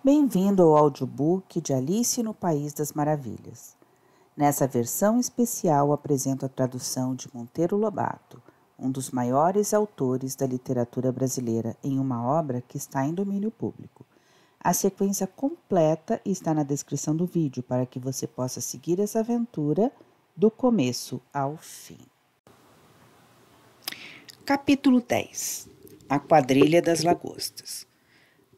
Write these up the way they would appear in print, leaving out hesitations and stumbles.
Bem-vindo ao audiobook de Alice no País das Maravilhas. Nessa versão especial apresento a tradução de Monteiro Lobato, um dos maiores autores da literatura brasileira, em uma obra que está em domínio público. A sequência completa está na descrição do vídeo para que você possa seguir essa aventura do começo ao fim. Capítulo 10. A Quadrilha das Lagostas.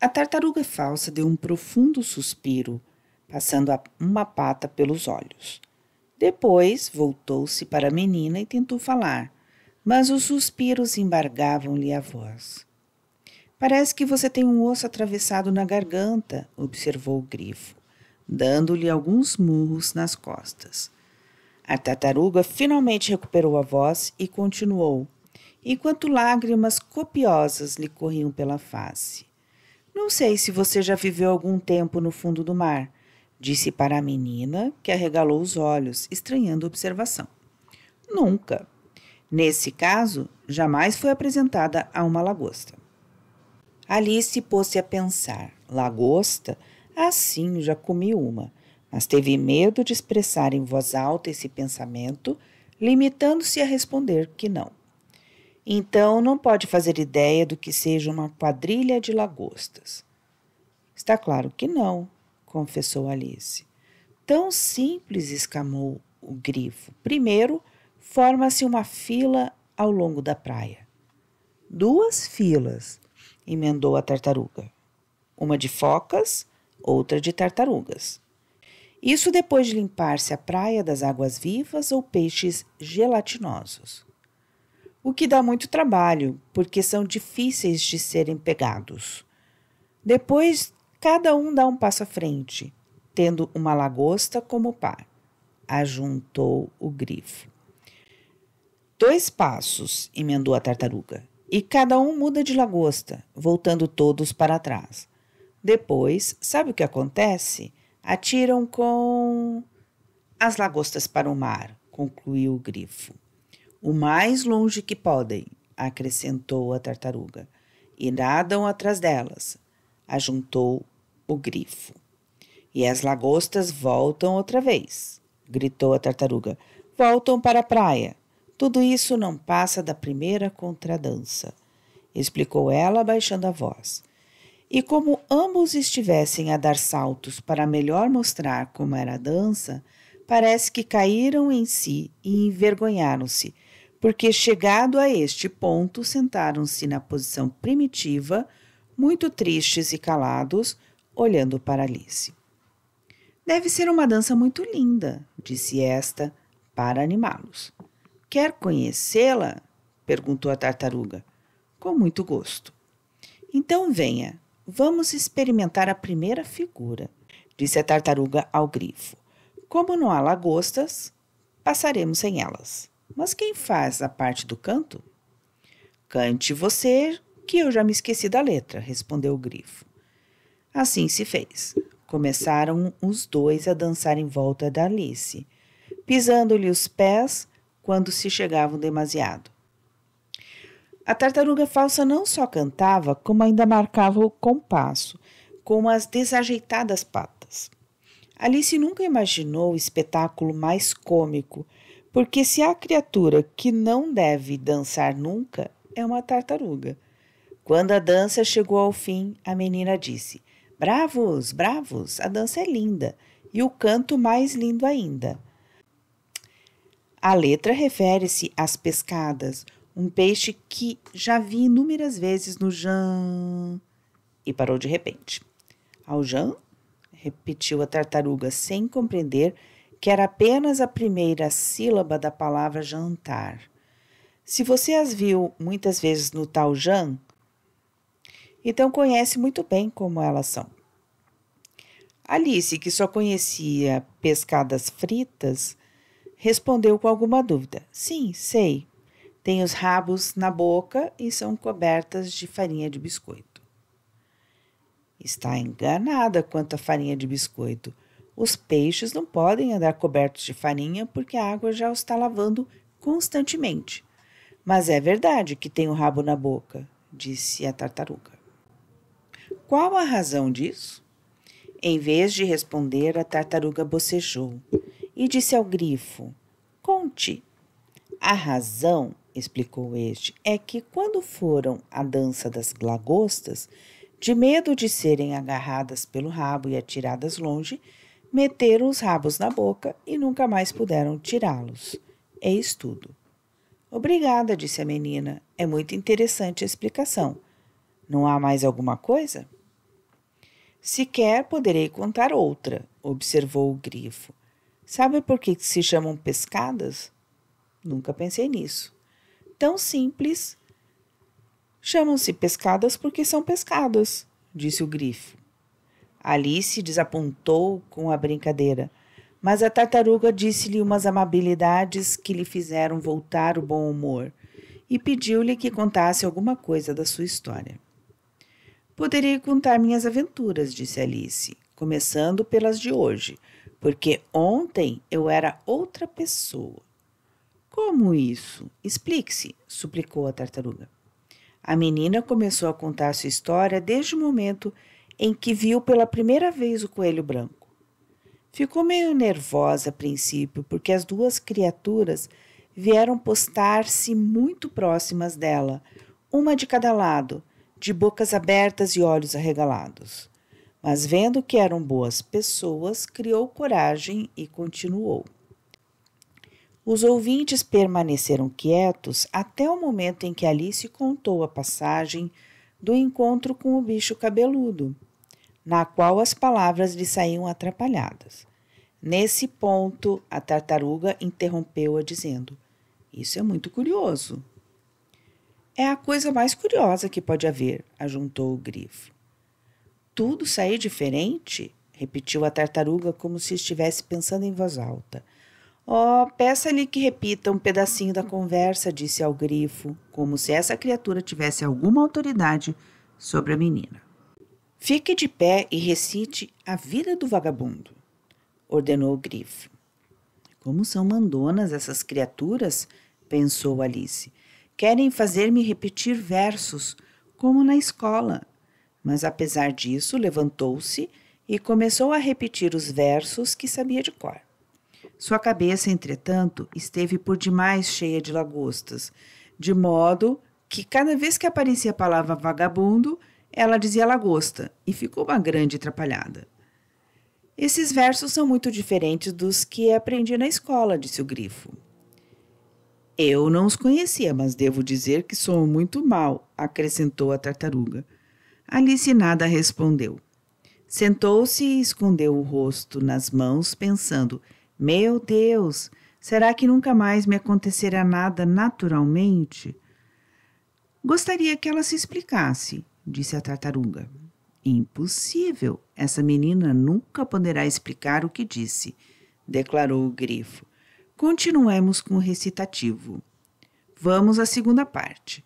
A tartaruga falsa deu um profundo suspiro, passando uma pata pelos olhos. Depois voltou-se para a menina e tentou falar, mas os suspiros embargavam-lhe a voz. Parece que você tem um osso atravessado na garganta, observou o grifo, dando-lhe alguns murros nas costas. A tartaruga finalmente recuperou a voz e continuou, enquanto lágrimas copiosas lhe corriam pela face. Não sei se você já viveu algum tempo no fundo do mar, disse para a menina, que arregalou os olhos, estranhando a observação. Nunca. Nesse caso, jamais foi apresentada a uma lagosta. Alice pôs-se a pensar. Lagosta? Assim, já comi uma, mas teve medo de expressar em voz alta esse pensamento, limitando-se a responder que não. Então, não pode fazer ideia do que seja uma quadrilha de lagostas. Está claro que não, confessou Alice. Tão simples, exclamou o grifo. Primeiro, forma-se uma fila ao longo da praia. 2 filas, emendou a tartaruga. Uma de focas, outra de tartarugas. Isso depois de limpar-se a praia das águas vivas ou peixes gelatinosos. O que dá muito trabalho, porque são difíceis de serem pegados. Depois, cada um dá um passo à frente, tendo uma lagosta como par, ajuntou o grifo. 2 passos, emendou a tartaruga, e cada um muda de lagosta, voltando todos para trás. Depois, sabe o que acontece? Atiram com as lagostas para o mar, concluiu o grifo. O mais longe que podem, acrescentou a tartaruga, e nadam atrás delas, ajuntou o grifo. E as lagostas voltam outra vez, gritou a tartaruga. Voltam para a praia. Tudo isso não passa da primeira contradança, explicou ela, baixando a voz. E como ambos estivessem a dar saltos para melhor mostrar como era a dança, parece que caíram em si e envergonharam-se, porque, chegado a este ponto, sentaram-se na posição primitiva, muito tristes e calados, olhando para Alice. Deve ser uma dança muito linda, disse esta, para animá-los. Quer conhecê-la? Perguntou a tartaruga. Com muito gosto. Então venha, vamos experimentar a primeira figura, disse a tartaruga ao grifo. Como não há lagostas, passaremos sem elas. Mas quem faz a parte do canto? Cante você, que eu já me esqueci da letra, respondeu o grifo. Assim se fez. Começaram os 2 a dançar em volta da Alice, pisando-lhe os pés quando se chegavam demasiado. A tartaruga falsa não só cantava, como ainda marcava o compasso, com as desajeitadas patas. Alice nunca imaginou o espetáculo mais cômico, porque se há criatura que não deve dançar nunca, é uma tartaruga. Quando a dança chegou ao fim, a menina disse, bravos, bravos, a dança é linda, e o canto mais lindo ainda. A letra refere-se às pescadas, um peixe que já vi inúmeras vezes no Jan... E parou de repente. Ao Jan? Repetiu a tartaruga, sem compreender que era apenas a primeira sílaba da palavra jantar. Se você as viu muitas vezes no tal Jan, então conhece muito bem como elas são. Alice, que só conhecia pescadas fritas, respondeu com alguma dúvida. Sim, sei. Tem os rabos na boca e são cobertas de farinha de biscoito. Está enganada quanto à farinha de biscoito. Os peixes não podem andar cobertos de farinha porque a água já os está lavando constantemente. Mas é verdade que tem o rabo na boca, disse a tartaruga. Qual a razão disso? Em vez de responder, a tartaruga bocejou e disse ao grifo: Conte. A razão, explicou este, é que quando foram à dança das lagostas, de medo de serem agarradas pelo rabo e atiradas longe, meteram os rabos na boca e nunca mais puderam tirá-los. Eis tudo. Obrigada, disse a menina. É muito interessante a explicação. Não há mais alguma coisa? Se quer, poderei contar outra, observou o grifo. Sabe por que se chamam pescadas? Nunca pensei nisso. Tão simples. Chamam-se pescadas porque são pescadas, disse o grifo. Alice desapontou com a brincadeira, mas a tartaruga disse-lhe umas amabilidades que lhe fizeram voltar o bom humor e pediu-lhe que contasse alguma coisa da sua história. Poderei contar minhas aventuras, disse Alice, começando pelas de hoje, porque ontem eu era outra pessoa. Como isso? Explique-se, suplicou a tartaruga. A menina começou a contar sua história desde o momento em que viu pela primeira vez o coelho branco. Ficou meio nervosa a princípio, porque as duas criaturas vieram postar-se muito próximas dela, uma de cada lado, de bocas abertas e olhos arregalados. Mas vendo que eram boas pessoas, criou coragem e continuou. Os ouvintes permaneceram quietos até o momento em que Alice contou a passagem do encontro com o bicho cabeludo, na qual as palavras lhe saíam atrapalhadas. Nesse ponto, a tartaruga interrompeu-a dizendo: Isso é muito curioso. É a coisa mais curiosa que pode haver, ajuntou o grifo. Tudo sair diferente? Repetiu a tartaruga como se estivesse pensando em voz alta. Oh, peça-lhe que repita um pedacinho da conversa, disse ao grifo, como se essa criatura tivesse alguma autoridade sobre a menina. Fique de pé e recite A Vida do Vagabundo, ordenou o grifo. Como são mandonas essas criaturas, pensou Alice. Querem fazer-me repetir versos, como na escola. Mas, apesar disso, levantou-se e começou a repetir os versos que sabia de cor. Sua cabeça, entretanto, esteve por demais cheia de lagostas, de modo que cada vez que aparecia a palavra vagabundo, ela dizia lagosta, e ficou uma grande atrapalhada. Esses versos são muito diferentes dos que aprendi na escola, disse o grifo. Eu não os conhecia, mas devo dizer que sou muito mal, acrescentou a tartaruga. Alice nada respondeu. Sentou-se e escondeu o rosto nas mãos, pensando: Meu Deus, será que nunca mais me acontecerá nada naturalmente? Gostaria que ela se explicasse, disse a tartaruga. Impossível, essa menina nunca poderá explicar o que disse, declarou o grifo. Continuemos com o recitativo. Vamos à segunda parte.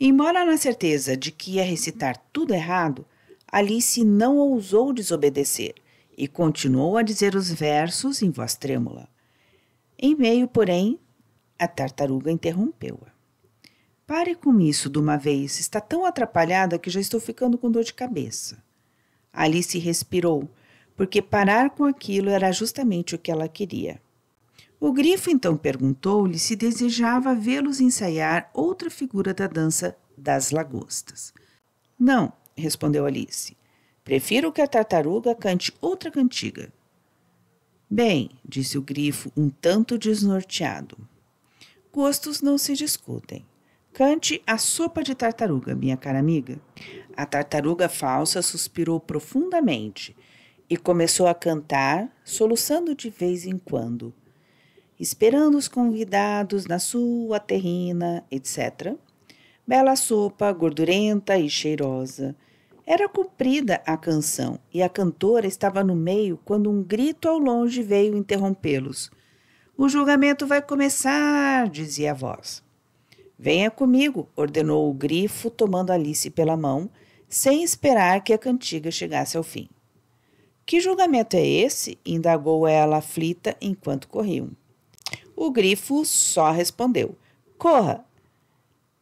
Embora na certeza de que ia recitar tudo errado, Alice não ousou desobedecer e continuou a dizer os versos em voz trêmula. Em meio, porém, a tartaruga interrompeu-a. Pare com isso de uma vez, está tão atrapalhada que já estou ficando com dor de cabeça. Alice respirou, porque parar com aquilo era justamente o que ela queria. O grifo então perguntou-lhe se desejava vê-los ensaiar outra figura da dança das lagostas. Não, respondeu Alice. Prefiro que a tartaruga cante outra cantiga. Bem, disse o grifo, um tanto desnorteado. Gostos não se discutem. Cante a sopa de tartaruga, minha cara amiga. A tartaruga falsa suspirou profundamente e começou a cantar, soluçando de vez em quando. Esperando os convidados na sua terrina, etc. Bela sopa, gordurenta e cheirosa. Era comprida a canção e a cantora estava no meio quando um grito ao longe veio interrompê-los. O julgamento vai começar, dizia a voz. Venha comigo, ordenou o grifo, tomando Alice pela mão, sem esperar que a cantiga chegasse ao fim. Que julgamento é esse? Indagou ela aflita enquanto corriam. O grifo só respondeu, corra!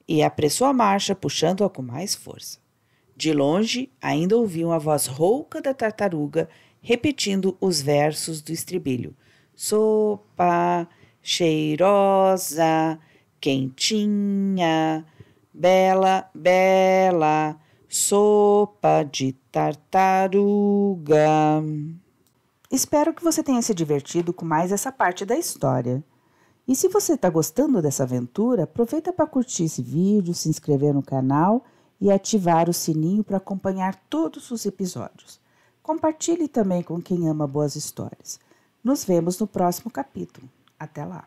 E apressou a marcha, puxando-a com mais força. De longe, ainda ouviam a voz rouca da tartaruga repetindo os versos do estribilho. Sopa cheirosa, quentinha, bela, bela, sopa de tartaruga. Espero que você tenha se divertido com mais essa parte da história. E se você está gostando dessa aventura, aproveita para curtir esse vídeo, se inscrever no canal e ativar o sininho para acompanhar todos os episódios. Compartilhe também com quem ama boas histórias. Nos vemos no próximo capítulo. Até lá!